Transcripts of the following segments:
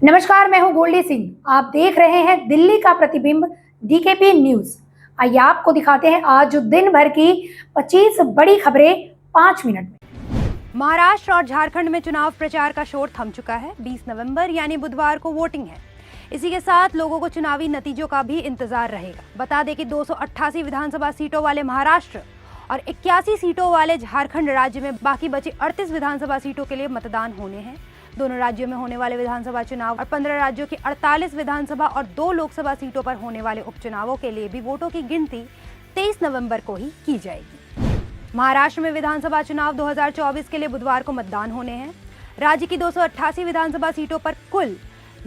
नमस्कार, मैं हूं गोल्डी सिंह। आप देख रहे हैं दिल्ली का प्रतिबिंब डीकेपी न्यूज। आइए आपको दिखाते हैं आज दिन भर की 25 बड़ी खबरें 5 मिनट में। महाराष्ट्र और झारखंड में चुनाव प्रचार का शोर थम चुका है। 20 नवंबर यानी बुधवार को वोटिंग है। इसी के साथ लोगों को चुनावी नतीजों का भी इंतजार रहेगा। बता दें कि 288 विधानसभा सीटों वाले महाराष्ट्र और 81 सीटों वाले झारखंड राज्य में बाकी बची 38 विधानसभा सीटों के लिए मतदान होने हैं। दोनों राज्यों में होने वाले विधानसभा चुनाव और 15 राज्यों की 48 विधानसभा और 2 लोकसभा सीटों पर होने वाले उपचुनावों के लिए भी वोटों की गिनती 23 नवंबर को ही की जाएगी। महाराष्ट्र में विधानसभा चुनाव 2024 के लिए बुधवार को मतदान होने हैं। राज्य की 288 विधानसभा सीटों पर कुल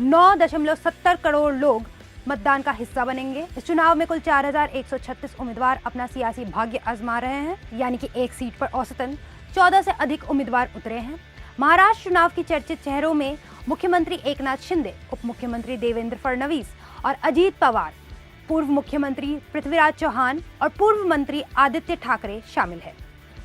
9.70 करोड़ लोग मतदान का हिस्सा बनेंगे। इस चुनाव में कुल 4136 उम्मीदवार अपना सियासी भाग्य आजमा रहे हैं, यानी कि एक सीट पर औसतन 14 से अधिक उम्मीदवार उतरे हैं। महाराष्ट्र चुनाव की चर्चित चेहरों में मुख्यमंत्री एकनाथ शिंदे, उप मुख्यमंत्री देवेंद्र फडणवीस और अजीत पवार, पूर्व मुख्यमंत्री पृथ्वीराज चौहान और पूर्व मंत्री आदित्य ठाकरे शामिल है।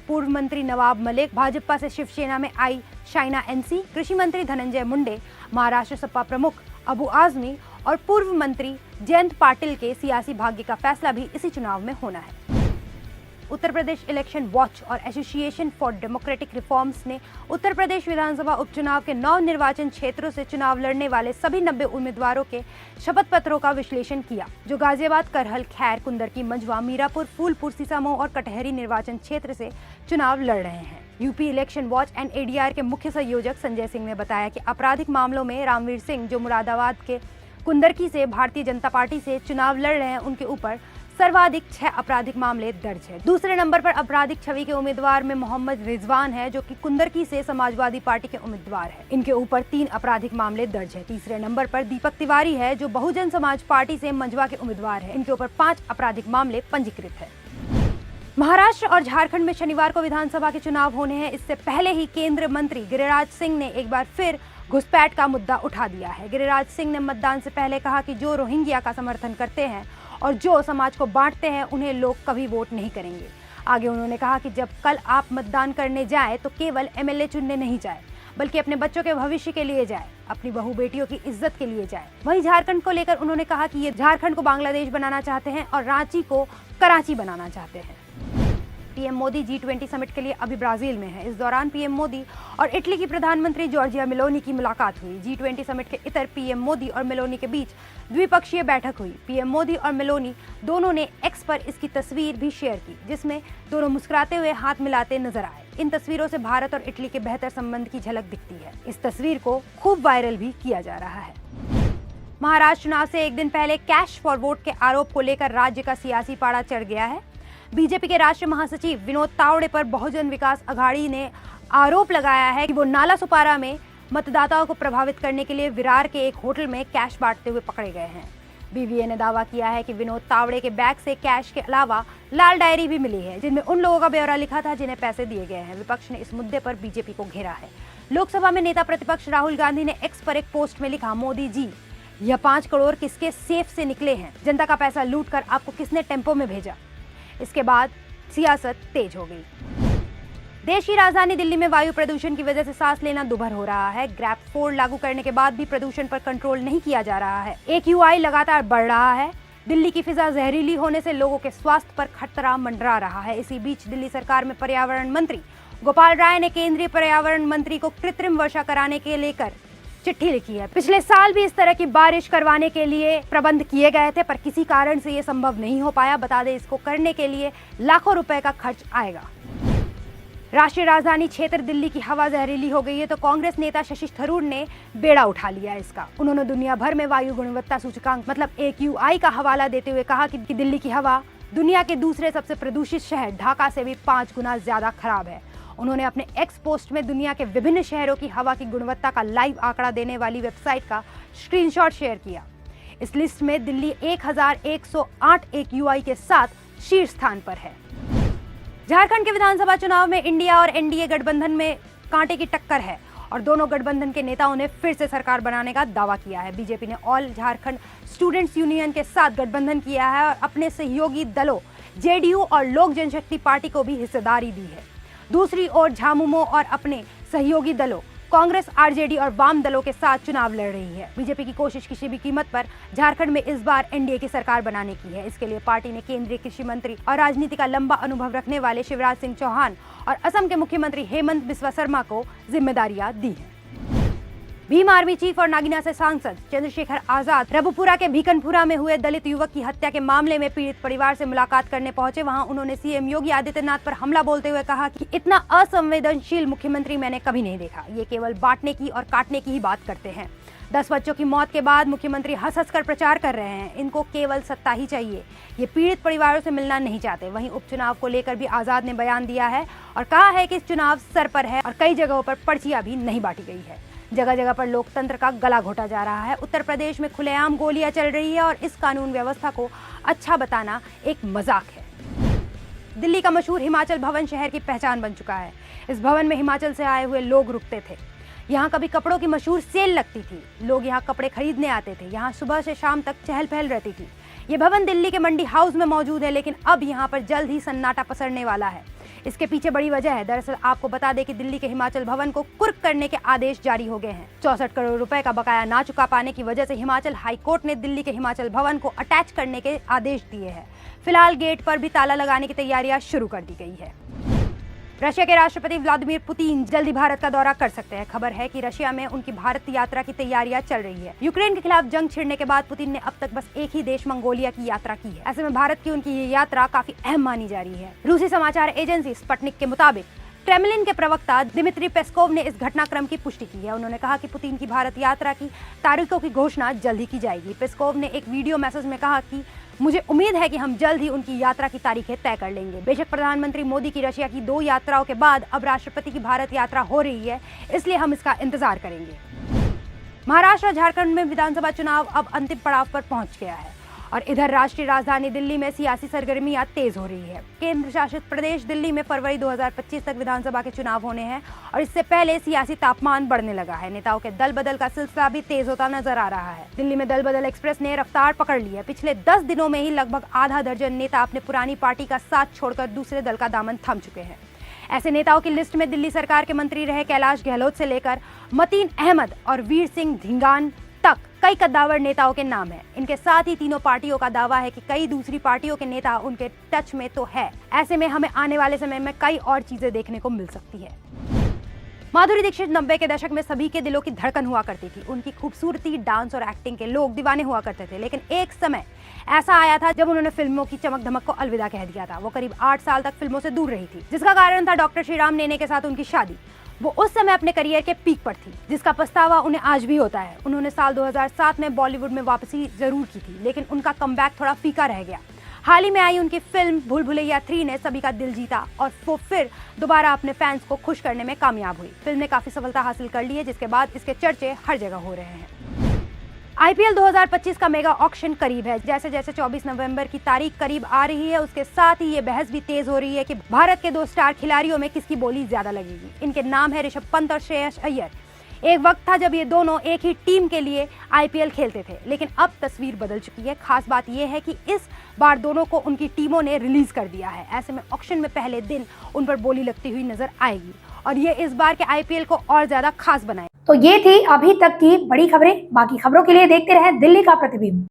पूर्व मंत्री नवाब मलिक, भाजपा से शिवसेना में आई शाइना एनसी, कृषि मंत्री धनंजय मुंडे, महाराष्ट्र सपा प्रमुख अबू आजमी और पूर्व मंत्री जयंत पाटिल के सियासी भाग्य का फैसला भी इसी चुनाव में होना है। उत्तर प्रदेश इलेक्शन वॉच और एसोसिएशन फॉर डेमोक्रेटिक रिफॉर्म्स ने उत्तर प्रदेश विधानसभा उपचुनाव के 9 निर्वाचन क्षेत्रों से चुनाव लड़ने वाले सभी 90 उम्मीदवारों के शपथ पत्रों का विश्लेषण किया, जो गाजियाबाद, करहल, खैर, कुंदरकी, मंझवा, मीरापुर, फूलपुर, सीसामऊ और कटहरी निर्वाचन क्षेत्र से चुनाव लड़ रहे हैं। UP election watch and ADR के मुख्य संयोजक संजय सिंह ने बताया कि आपराधिक मामलों में रामवीर सिंह, जो मुरादाबाद के कुंदरकी से भारतीय जनता पार्टी से चुनाव लड़ रहे हैं, उनके ऊपर सर्वाधिक 6 आपराधिक मामले दर्ज है। दूसरे नंबर पर आपराधिक छवि के उम्मीदवार में मोहम्मद रिजवान है, जो कि कुंदरकी से समाजवादी पार्टी के उम्मीदवार है। इनके ऊपर 3 आपराधिक मामले दर्ज है। तीसरे नंबर पर दीपक तिवारी है, जो बहुजन समाज पार्टी से मंझवा के उम्मीदवार है। इनके ऊपर 5 आपराधिक मामले पंजीकृत है। महाराष्ट्र और झारखंड में शनिवार को विधानसभा के चुनाव होने हैं। इससे पहले ही केंद्रीय मंत्री गिरिराज सिंह ने एक बार फिर घुसपैठ का मुद्दा उठा दिया है। गिरिराज सिंह ने मतदान से पहले कहा कि जो रोहिंग्या का समर्थन करते हैं और जो समाज को बांटते हैं, उन्हें लोग कभी वोट नहीं करेंगे। आगे उन्होंने कहा कि जब कल आप मतदान करने जाए तो केवल एमएलए चुनने नहीं जाए, बल्कि अपने बच्चों के भविष्य के लिए जाए, अपनी बहू बेटियों की इज्जत के लिए जाए। वहीं झारखंड को लेकर उन्होंने कहा कि ये झारखंड को बांग्लादेश बनाना चाहते हैं और रांची को कराची बनाना चाहते हैं। पीएम मोदी G20 समिट के लिए अभी ब्राजील में है। इस दौरान पीएम मोदी और इटली की प्रधानमंत्री जॉर्जिया मेलोनी की मुलाकात हुई। G20 समिट के इतर पीएम मोदी और मेलोनी के बीच द्विपक्षीय बैठक हुई। पीएम मोदी और मेलोनी दोनों ने एक्स पर इसकी तस्वीर भी शेयर की, जिसमें दोनों मुस्कुराते हुए हाथ मिलाते नजर आए। इन तस्वीरों से भारत और इटली के बेहतर संबंध की झलक दिखती है। इस तस्वीर को खूब वायरल भी किया जा रहा है। महाराष्ट्र चुनाव से एक दिन पहले कैश फॉर वोट के आरोप को लेकर राज्य का सियासी पारा चढ़ गया है। बीजेपी के राष्ट्रीय महासचिव विनोद तावड़े पर बहुजन विकास अघाड़ी ने आरोप लगाया है कि वो नालासोपारा में मतदाताओं को प्रभावित करने के लिए विरार के एक होटल में कैश बांटते हुए पकड़े गए हैं। बीवीए ने दावा किया है कि विनोद तावड़े के बैग से कैश के अलावा लाल डायरी भी मिली है, जिनमें उन लोगों का ब्यौरा लिखा था जिन्हें पैसे दिए गए हैं। विपक्ष ने इस मुद्दे पर बीजेपी को घेरा है। लोकसभा में नेता प्रतिपक्ष राहुल गांधी ने एक्स पर एक पोस्ट में लिखा, मोदी जी, यह 5 करोड़ किसके सेफ से निकले हैं? जनता का पैसा लूट कर आपको किसने टेम्पो में भेजा? इसके बाद सियासत तेज हो गई। देश की राजधानी दिल्ली में वायु प्रदूषण की वजह से सांस लेना दुभर हो रहा है। ग्रैप 4 लागू करने के बाद भी प्रदूषण पर कंट्रोल नहीं किया जा रहा है। AQI लगातार बढ़ रहा है। दिल्ली की फिजा जहरीली होने से लोगों के स्वास्थ्य पर खतरा मंडरा रहा है। इसी बीच दिल्ली सरकार में पर्यावरण मंत्री गोपाल राय ने केंद्रीय पर्यावरण मंत्री को कृत्रिम वर्षा कराने के लेकर चिट्ठी लिखी है। पिछले साल भी इस तरह की बारिश करवाने के लिए प्रबंध किए गए थे, पर किसी कारण से ये संभव नहीं हो पाया। बता दें, इसको करने के लिए लाखों रुपए का खर्च आएगा। राष्ट्रीय राजधानी क्षेत्र दिल्ली की हवा जहरीली हो गई है, तो कांग्रेस नेता शशि थरूर ने बेड़ा उठा लिया इसका। उन्होंने दुनिया भर में वायु गुणवत्ता सूचकांक मतलब AQI का हवाला देते हुए कहा कि दिल्ली की हवा दुनिया के दूसरे सबसे प्रदूषित शहर ढाका से भी 5 गुना ज्यादा खराब है। उन्होंने अपने एक्स पोस्ट में दुनिया के विभिन्न शहरों की हवा की गुणवत्ता का लाइव आंकड़ा देने वाली वेबसाइट का स्क्रीनशॉट शेयर किया। इस लिस्ट में दिल्ली 1108 AQI के साथ शीर्ष स्थान पर है। झारखंड के विधानसभा चुनाव में इंडिया और एनडीए गठबंधन में कांटे की टक्कर है और दोनों गठबंधन के नेताओं ने फिर से सरकार बनाने का दावा किया है। बीजेपी ने ऑल झारखंड स्टूडेंट्स यूनियन के साथ गठबंधन किया है और अपने सहयोगी दलों जेडीयू और लोक जनशक्ति पार्टी को भी हिस्सेदारी दी है। दूसरी ओर झामुमो और अपने सहयोगी दलों कांग्रेस, आरजेडी और वाम दलों के साथ चुनाव लड़ रही है। बीजेपी की कोशिश किसी भी कीमत पर झारखंड में इस बार एनडीए की सरकार बनाने की है। इसके लिए पार्टी ने केंद्रीय कृषि मंत्री और राजनीति का लंबा अनुभव रखने वाले शिवराज सिंह चौहान और असम के मुख्यमंत्री हेमंत बिस्वा शर्मा को जिम्मेदारियां दी हैं। भीम आर्मी चीफ और नागीना से सांसद चंद्रशेखर आजाद रबुपुरा के भीकनपुरा में हुए दलित युवक की हत्या के मामले में पीड़ित परिवार से मुलाकात करने पहुंचे। वहां उन्होंने सीएम योगी आदित्यनाथ पर हमला बोलते हुए कहा कि इतना असंवेदनशील मुख्यमंत्री मैंने कभी नहीं देखा। ये केवल बांटने की और काटने की ही बात करते हैं। 10 बच्चों की मौत के बाद मुख्यमंत्री हंस हंस कर प्रचार कर रहे हैं। इनको केवल सत्ता ही चाहिए। ये पीड़ित परिवारों से मिलना नहीं चाहते। वहीं उपचुनाव को लेकर भी आजाद ने बयान दिया है और कहा है कि चुनाव सर पर है और कई जगहों पर पर्चियां भी नहीं बांटी गई है। जगह जगह पर लोकतंत्र का गला घोटा जा रहा है। उत्तर प्रदेश में खुलेआम गोलियां चल रही है और इस कानून व्यवस्था को अच्छा बताना एक मजाक है। दिल्ली का मशहूर हिमाचल भवन शहर की पहचान बन चुका है। इस भवन में हिमाचल से आए हुए लोग रुकते थे। यहाँ कभी कपड़ों की मशहूर सेल लगती थी। लोग यहाँ कपड़े खरीदने आते थे। यहाँ सुबह से शाम तक चहल पहल रहती थी। ये भवन दिल्ली के मंडी हाउस में मौजूद है, लेकिन अब यहाँ पर जल्द ही सन्नाटा पसरने वाला है। इसके पीछे बड़ी वजह है। दरअसल आपको बता दें कि दिल्ली के हिमाचल भवन को कुर्क करने के आदेश जारी हो गए हैं। 64 करोड़ रुपए का बकाया ना चुका पाने की वजह से हिमाचल हाईकोर्ट ने दिल्ली के हिमाचल भवन को अटैच करने के आदेश दिए हैं। फिलहाल गेट पर भी ताला लगाने की तैयारियां शुरू कर दी गई है। रशिया के राष्ट्रपति व्लादिमीर पुतिन जल्द ही भारत का दौरा कर सकते हैं। खबर है कि रशिया में उनकी भारत यात्रा की तैयारियां चल रही है। यूक्रेन के खिलाफ जंग छिड़ने के बाद पुतिन ने अब तक बस एक ही देश मंगोलिया की यात्रा की है। ऐसे में भारत की उनकी ये यात्रा काफी अहम मानी जा रही है। रूसी समाचार एजेंसी स्पुतनिक के मुताबिक क्रेमलिन के प्रवक्ता दिमित्री पेस्कोव ने इस घटनाक्रम की पुष्टि की है। उन्होंने कहा कि पुतिन की भारत यात्रा की तारीखों की घोषणा जल्द ही की जाएगी। पेस्कोव ने एक वीडियो मैसेज में कहा कि मुझे उम्मीद है कि हम जल्द ही उनकी यात्रा की तारीखें तय कर लेंगे। बेशक प्रधानमंत्री मोदी की रशिया की 2 यात्राओं के बाद अब राष्ट्रपति की भारत यात्रा हो रही है, इसलिए हम इसका इंतजार करेंगे। महाराष्ट्र और झारखंड में विधानसभा चुनाव अब अंतिम पड़ाव पर पहुंच गया है और इधर राष्ट्रीय राजधानी दिल्ली में सियासी सरगर्मियां तेज हो रही है। केंद्र शासित प्रदेश दिल्ली में फरवरी 2025 तक विधानसभा के चुनाव होने हैं और इससे पहले सियासी तापमान बढ़ने लगा है। नेताओं के दल बदल का सिलसिला भी तेज होता नजर आ रहा है। दिल्ली में दल बदल एक्सप्रेस ने रफ्तार पकड़ ली है। पिछले 10 दिनों में ही लगभग आधा दर्जन नेता अपने पुरानी पार्टी का साथ छोड़कर दूसरे दल का दामन थम चुके हैं। ऐसे नेताओं की लिस्ट में दिल्ली सरकार के मंत्री रहे कैलाश गहलोत से लेकर मतीन अहमद और वीर सिंह धिंगान तक कई कद्दावर नेताओं के नाम हैं। इनके साथ ही तीनों पार्टियों का दावा है कि कई दूसरी पार्टियों के नेता उनके टच में तो है। ऐसे में हमें आने वाले समय में कई और चीजें देखने को मिल सकती है। माधुरी दीक्षित 90 के दशक में सभी के दिलों की धड़कन हुआ करती थी। उनकी खूबसूरती, डांस और एक्टिंग के लोग दीवाने हुआ करते थे। लेकिन एक समय ऐसा आया था जब उन्होंने फिल्मों की चमक धमक को अलविदा कह दिया था। वो करीब 8 साल तक फिल्मों से दूर रही थी, जिसका कारण था डॉक्टर श्रीराम नेने के साथ उनकी शादी। वो उस समय अपने करियर के पीक पर थी, जिसका पछतावा उन्हें आज भी होता है। उन्होंने साल 2007 में बॉलीवुड में वापसी जरूर की थी, लेकिन उनका कमबैक थोड़ा फीका रह गया। हाल ही में आई उनकी फिल्म भूल भुलैया 3 ने सभी का दिल जीता और वो फिर दोबारा अपने फैंस को खुश करने में कामयाब हुई। फिल्म ने काफी सफलता हासिल कर ली है, जिसके बाद इसके चर्चे हर जगह हो रहे हैं। आईपीएल 2025 का मेगा ऑक्शन करीब है। जैसे जैसे 24 नवंबर की तारीख करीब आ रही है, उसके साथ ही ये बहस भी तेज हो रही है कि भारत के 2 स्टार खिलाड़ियों में किसकी बोली ज्यादा लगेगी। इनके नाम है ऋषभ पंत और श्रेयस अय्यर। एक वक्त था जब ये दोनों एक ही टीम के लिए आईपीएल खेलते थे, लेकिन अब तस्वीर बदल चुकी है। खास बात यह है कि इस बार दोनों को उनकी टीमों ने रिलीज कर दिया है। ऐसे में ऑक्शन में पहले दिन उन पर बोली लगती हुई नजर आएगी और ये इस बार के आईपीएल को और ज्यादा खास बनाए। तो ये थी अभी तक की बड़ी खबरें। बाकी खबरों के लिए देखते रहें दिल्ली का प्रतिबिंब।